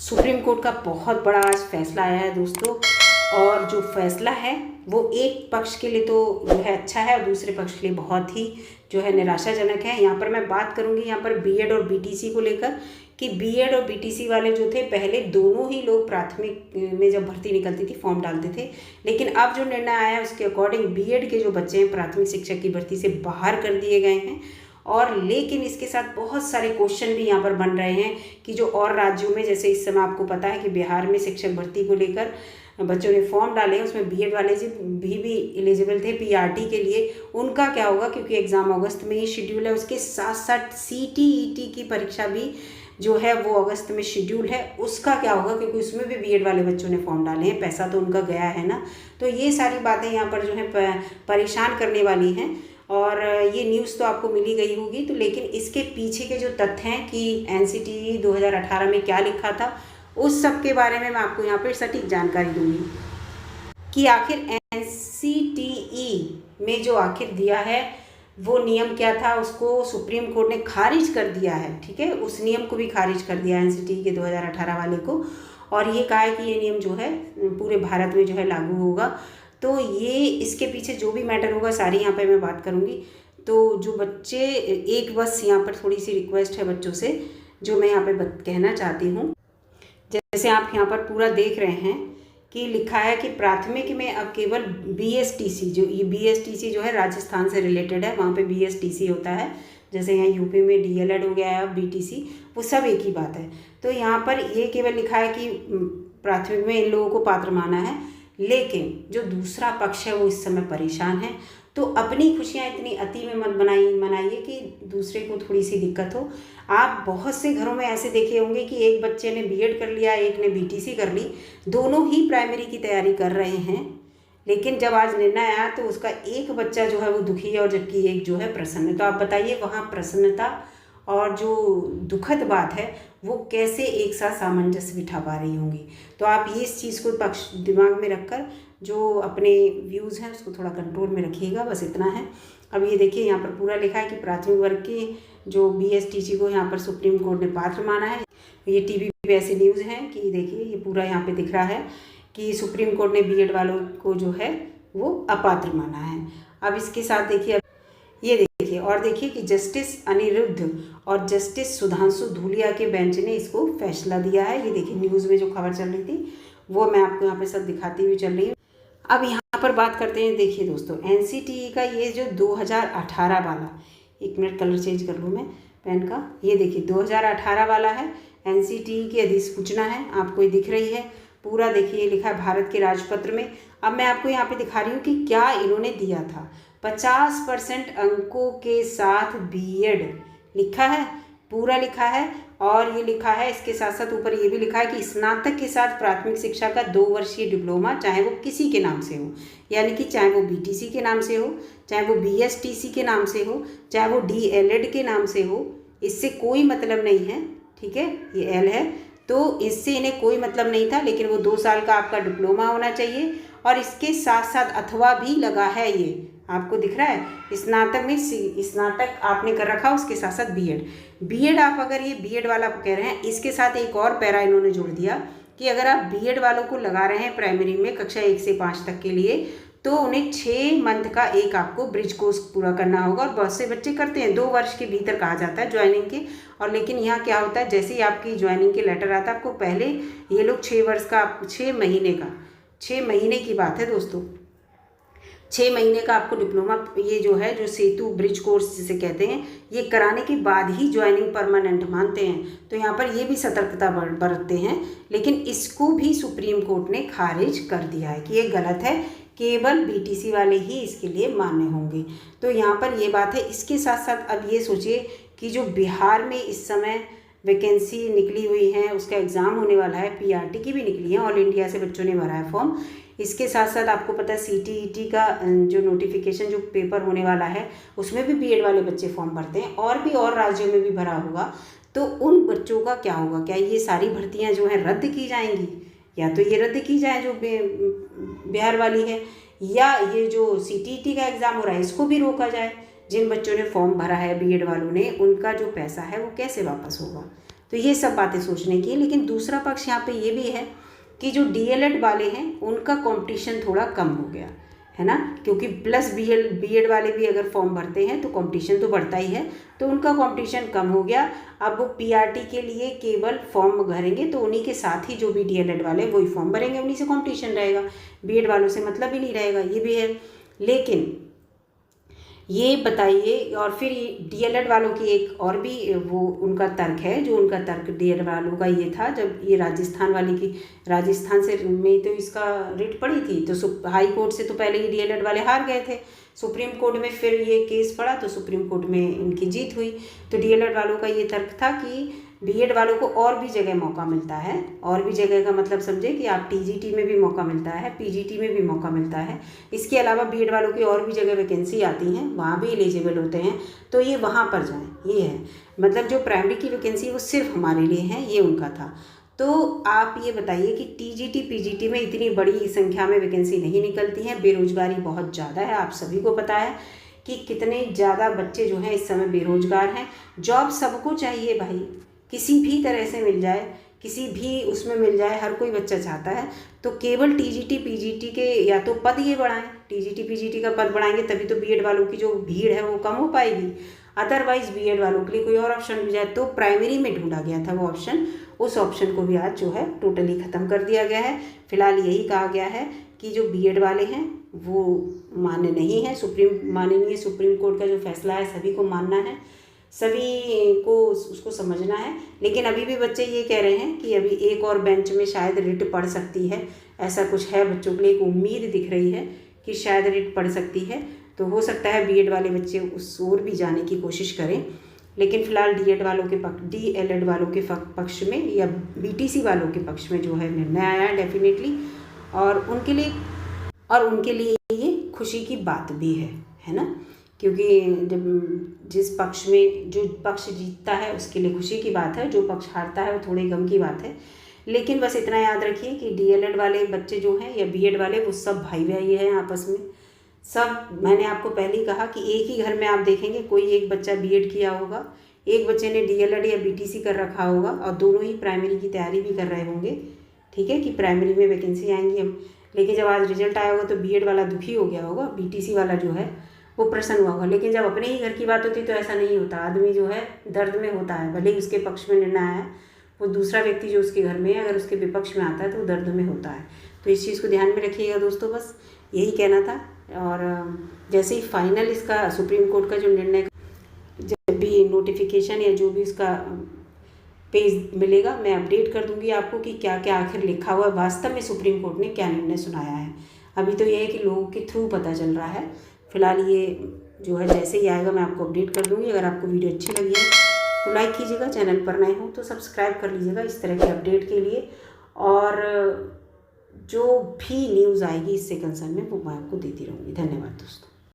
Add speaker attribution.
Speaker 1: Supreme court का बहुत बड़ा आज फैसला आया है दोस्तों। और जो फैसला है वो एक पक्ष के लिए तो जो है अच्छा है और दूसरे पक्ष के लिए बहुत ही जो है निराशाजनक है। यहाँ पर मैं बात करूँगी यहाँ पर बीएड और बीटीसी को लेकर कि बीएड और बीटीसी वाले जो थे पहले दोनों ही लोग प्राथमिक में जब भर्ती निकलती थी फॉर्म डालते थे, लेकिन अब जो निर्णय आया है उसके अकॉर्डिंग बीएड के जो बच्चे हैं प्राथमिक शिक्षक की भर्ती से बाहर कर दिए गए हैं। और लेकिन इसके साथ बहुत सारे क्वेश्चन भी यहाँ पर बन रहे हैं कि जो और राज्यों में, जैसे इस समय आपको पता है कि बिहार में शिक्षक भर्ती को लेकर बच्चों ने फॉर्म डाले हैं, उसमें बीएड वाले भी एलिजिबल थे पीआरटी के लिए। उनका क्या होगा, क्योंकि एग्ज़ाम अगस्त में ही शेड्यूल है। उसके साथ साथ सीटीईटी की परीक्षा भी जो है वो अगस्त में शेड्यूल है, उसका क्या होगा, क्योंकि उसमें भी बीएड वाले बच्चों ने फॉर्म डाले हैं, पैसा तो उनका गया है ना। तो ये सारी बातें यहाँ पर जो है परेशान करने वाली हैं। और ये न्यूज़ तो आपको मिली गई होगी, तो लेकिन इसके पीछे के जो तथ्य हैं कि एनसीटीई 2018 में क्या लिखा था, उस सब के बारे में मैं आपको यहाँ पर सटीक जानकारी दूंगी कि आखिर एनसीटीई में जो आखिर दिया है वो नियम क्या था। उसको सुप्रीम कोर्ट ने खारिज कर दिया है, ठीक है, उस नियम को भी खारिज कर दिया एनसीटीई के 2018 वाले को। और ये कहा है कि ये नियम जो है पूरे भारत में जो है लागू होगा। तो ये इसके पीछे जो भी मैटर होगा सारी यहाँ पे मैं बात करूँगी। तो जो बच्चे, एक बस यहाँ पर थोड़ी सी रिक्वेस्ट है बच्चों से जो मैं यहाँ पे कहना चाहती हूँ। जैसे आप यहाँ पर पूरा देख रहे हैं कि लिखा है कि प्राथमिक में अब केवल बीएसटीसी, जो ये बीएसटीसी जो है राजस्थान से रिलेटेड है, वहाँ पे बीएसटीसी होता है। जैसे यहाँ यूपी में डीएलएड हो गया है, अब बीटीसी, वो सब एक ही बात है। तो यहाँ पर ये केवल लिखा है कि प्राथमिक में इन लोगों को पात्र माना है, लेकिन जो दूसरा पक्ष है वो इस समय परेशान है। तो अपनी खुशियाँ इतनी अति में मत मनाइए कि दूसरे को थोड़ी सी दिक्कत हो। आप बहुत से घरों में ऐसे देखे होंगे कि एक बच्चे ने बीएड कर लिया, एक ने बीटीसी कर ली, दोनों ही प्राइमरी की तैयारी कर रहे हैं, लेकिन जब आज निर्णय आया तो उसका एक बच्चा जो है वो दुखी है और जबकि एक जो है प्रसन्न है। तो आप बताइए वहाँ प्रसन्नता और जो दुखद बात है वो कैसे एक साथ सामंजस्य बिठा पा रही होंगी। तो आप ये इस चीज़ को पक्ष दिमाग में रखकर जो अपने व्यूज़ हैं उसको थोड़ा कंट्रोल में रखिएगा, बस इतना है। अब ये देखिए यहाँ पर पूरा लिखा है कि प्राथमिक वर्ग की जो बीएसटीसी को यहाँ पर सुप्रीम कोर्ट ने पात्र माना है। ये टीवी पे ऐसी न्यूज़ हैं कि देखिए ये पूरा यहाँ पे दिख रहा है कि सुप्रीम कोर्ट ने बीएड वालों को जो है वो अपात्र माना है। अब इसके साथ देखिए, ये देखिए और देखिए कि जस्टिस अनिरुद्ध और जस्टिस सुधांशु धूलिया के बेंच ने इसको फैसला दिया है। ये देखिए न्यूज़ में जो खबर चल रही थी वो मैं आपको यहाँ पे सब दिखाती हुई चल रही हूँ। अब यहाँ पर बात करते हैं, देखिए दोस्तों एनसीटीई का ये जो 2018 वाला, एक मिनट कलर चेंज कर लूँ मैं पेन का, ये देखिए 2018 वाला है, एनसीटीई की अधिसूचना है, आपको ये दिख रही है पूरा। देखिए लिखा है भारत के राजपत्र में। अब मैं आपको यहाँ पे दिखा रही हूँ कि क्या इन्होंने दिया था। 50% अंकों के साथ बीएड लिखा है, पूरा लिखा है। और ये लिखा है इसके साथ साथ ऊपर ये भी लिखा है कि स्नातक के साथ प्राथमिक शिक्षा का 2 वर्षीय डिप्लोमा, चाहे वो किसी के नाम से हो, यानी कि चाहे वो बीटीसी के नाम से हो, चाहे वो बीएसटीसी के नाम से हो, चाहे वो डीएलएड के नाम से हो, इससे कोई मतलब नहीं है, ठीक है। ये एल है तो इससे इन्हें कोई मतलब नहीं था, लेकिन वो 2 साल का आपका डिप्लोमा होना चाहिए। और इसके साथ साथ अथवा भी लगा है, ये आपको दिख रहा है, स्नातक में स्नातक आपने कर रखा, उसके साथ साथ बीएड आप अगर ये बीएड वाला कह रहे हैं, इसके साथ एक और पैरा इन्होंने जोड़ दिया कि अगर आप बीएड वालों को लगा रहे हैं प्राइमरी में कक्षा 1 से 5 तक के लिए, तो उन्हें 6 मंथ का एक आपको ब्रिज कोर्स पूरा करना होगा। और बहुत से बच्चे करते हैं, 2 वर्ष के भीतर कहा जाता है ज्वाइनिंग के। और लेकिन यहाँ क्या होता है, जैसे ही आपकी ज्वाइनिंग के लेटर आता है आपको पहले ये लोग 6 वर्ष का, 6 महीने की बात है दोस्तों, 6 महीने का आपको डिप्लोमा, ये जो है जो सेतु ब्रिज कोर्स जिसे कहते हैं, ये कराने के बाद ही ज्वाइनिंग परमानेंट मानते हैं। तो यहाँ पर ये भी सतर्कता बरतते हैं, लेकिन इसको भी सुप्रीम कोर्ट ने खारिज कर दिया है कि ये गलत है, केवल बीटीसी वाले ही इसके लिए मान्य होंगे। तो यहाँ पर ये बात है। इसके साथ साथ अब ये सोचिए कि जो बिहार में इस समय वैकेंसी निकली हुई है, उसका एग्ज़ाम होने वाला है, पीआरटी की भी निकली है, ऑल इंडिया से बच्चों ने भरा है फॉर्म। इसके साथ साथ आपको पता है सीटीईटी का जो नोटिफिकेशन जो पेपर होने वाला है उसमें भी बीएड वाले बच्चे फॉर्म भरते हैं, और भी और राज्यों में भी भरा होगा। तो उन बच्चों का क्या होगा, क्या ये सारी भर्तियां जो हैं रद्द की जाएंगी, या तो ये रद्द की जाए जो बिहार वाली है, या ये जो सीटीईटी का एग्ज़ाम हो रहा है इसको भी रोका जाए। जिन बच्चों ने फॉर्म भरा है बीएड वालों ने, उनका जो पैसा है वो कैसे वापस होगा। तो ये सब बातें सोचने की। लेकिन दूसरा पक्ष यहाँ पे ये भी है कि जो डीएलएड वाले हैं उनका कंपटीशन थोड़ा कम हो गया है ना, क्योंकि प्लस बीएड वाले भी अगर फॉर्म भरते हैं तो कंपटीशन तो बढ़ता ही है, तो उनका कंपटीशन कम हो गया। अब वो पीआरटी के लिए केवल फॉर्म भरेंगे तो उन्हीं के साथ ही जो भी डीएलएड वाले वही फॉर्म भरेंगे, उन्हीं से कंपटीशन रहेगा, बीएड वालों से मतलब ही नहीं रहेगा, ये भी है। लेकिन ये बताइए, और फिर डीएलएड वालों की एक और भी वो उनका तर्क है, जो उनका तर्क डीएलएड वालों का ये था, जब ये राजस्थान वाली की राजस्थान से में तो इसका रिट पड़ी थी, तो हाई कोर्ट से तो पहले ये डीएलएड वाले हार गए थे, सुप्रीम कोर्ट में फिर ये केस पड़ा तो सुप्रीम कोर्ट में इनकी जीत हुई। तो डीएलएड वालों का ये तर्क था कि बीएड वालों को और भी जगह मौका मिलता है, और भी जगह का मतलब समझे कि आप टीजीटी में भी मौका मिलता है, पीजीटी में भी मौका मिलता है, इसके अलावा बीएड वालों की और भी जगह वैकेंसी आती हैं, वहाँ भी एलिजिबल होते हैं, तो ये वहाँ पर जाएं, ये है। मतलब जो प्राइमरी की वैकेंसी वो सिर्फ हमारे लिए है, ये उनका था। तो आप ये बताइए कि टीजीटी पीजीटी में इतनी बड़ी संख्या में वैकेंसी नहीं निकलती है, बेरोजगारी बहुत ज़्यादा है, आप सभी को पता है कि कितने ज़्यादा बच्चे जो हैं इस समय बेरोजगार हैं। जॉब सबको चाहिए भाई, किसी भी तरह से मिल जाए, किसी भी उसमें मिल जाए, हर कोई बच्चा चाहता है। तो केवल टीजीटी पीजीटी के या तो पद ये बढ़ाएं, टीजीटी पीजीटी का पद बढ़ाएंगे तभी तो बीएड वालों की जो भीड़ है वो कम हो पाएगी, अदरवाइज बीएड वालों के लिए कोई और ऑप्शन मिल जाए। तो प्राइमरी में ढूंढा गया था वो ऑप्शन, उस ऑप्शन को भी आज जो है टोटली ख़त्म कर दिया गया है। फिलहाल यही कहा गया है कि जो बीएड वाले हैं वो मान्य नहीं है, माननीय सुप्रीम कोर्ट का जो फैसला है सभी को मानना है, सभी को उसको समझना है। लेकिन अभी भी बच्चे ये कह रहे हैं कि अभी एक और बेंच में शायद रिट पड़ सकती है, ऐसा कुछ है, बच्चों के लिए एक उम्मीद दिख रही है कि शायद रिट पड़ सकती है। तो हो सकता है बीएड वाले बच्चे उस ओर भी जाने की कोशिश करें। लेकिन फिलहाल डीएड वालों के डीएलएड वालों के पक्ष में या बीटीसी वालों के पक्ष में जो है निर्णय आया है डेफिनेटली, और उनके लिए ये खुशी की बात भी है ना, क्योंकि जब जिस पक्ष में जो पक्ष जीतता है उसके लिए खुशी की बात है, जो पक्ष हारता है वो थोड़े गम की बात है। लेकिन बस इतना याद रखिए कि डीएलएड वाले बच्चे जो हैं या बीएड वाले वो सब भाई भाई हैं आपस में, सब। मैंने आपको पहले ही कहा कि एक ही घर में आप देखेंगे कोई एक बच्चा बीएड किया होगा, एक बच्चे ने डीएलएड या बीटीसी कर रखा होगा, और दोनों ही प्राइमरी की तैयारी भी कर रहे होंगे, ठीक है, कि प्राइमरी में वैकेंसी आएंगी हम। लेकिन जब आज रिजल्ट आया होगा तो बीएड वाला दुखी हो गया होगा, बीटीसी वाला जो है वो प्रसन्न हुआ होगा। लेकिन जब अपने ही घर की बात होती है तो ऐसा नहीं होता, आदमी जो है दर्द में होता है, भले ही उसके पक्ष में निर्णय आया है, वो दूसरा व्यक्ति जो उसके घर में है अगर उसके विपक्ष में आता है तो वो दर्द में होता है। तो इस चीज़ को ध्यान में रखिएगा दोस्तों, बस यही कहना था। और जैसे ही फाइनल इसका सुप्रीम कोर्ट का जो निर्णय, जब भी नोटिफिकेशन या जो भी उसका पेज मिलेगा मैं अपडेट कर दूंगी आपको कि क्या क्या आखिर लिखा हुआ है, वास्तव में सुप्रीम कोर्ट ने क्या निर्णय सुनाया है। अभी तो ये है कि लोगों के थ्रू पता चल रहा है। फिलहाल ये जो है जैसे ही आएगा मैं आपको अपडेट कर दूंगी। अगर आपको वीडियो अच्छी लगी है तो लाइक कीजिएगा, चैनल पर नए हो तो सब्सक्राइब कर लीजिएगा इस तरह के अपडेट के लिए, और जो भी न्यूज़ आएगी इससे कंसर्न में वो मैं आपको देती रहूँगी। धन्यवाद दोस्तों।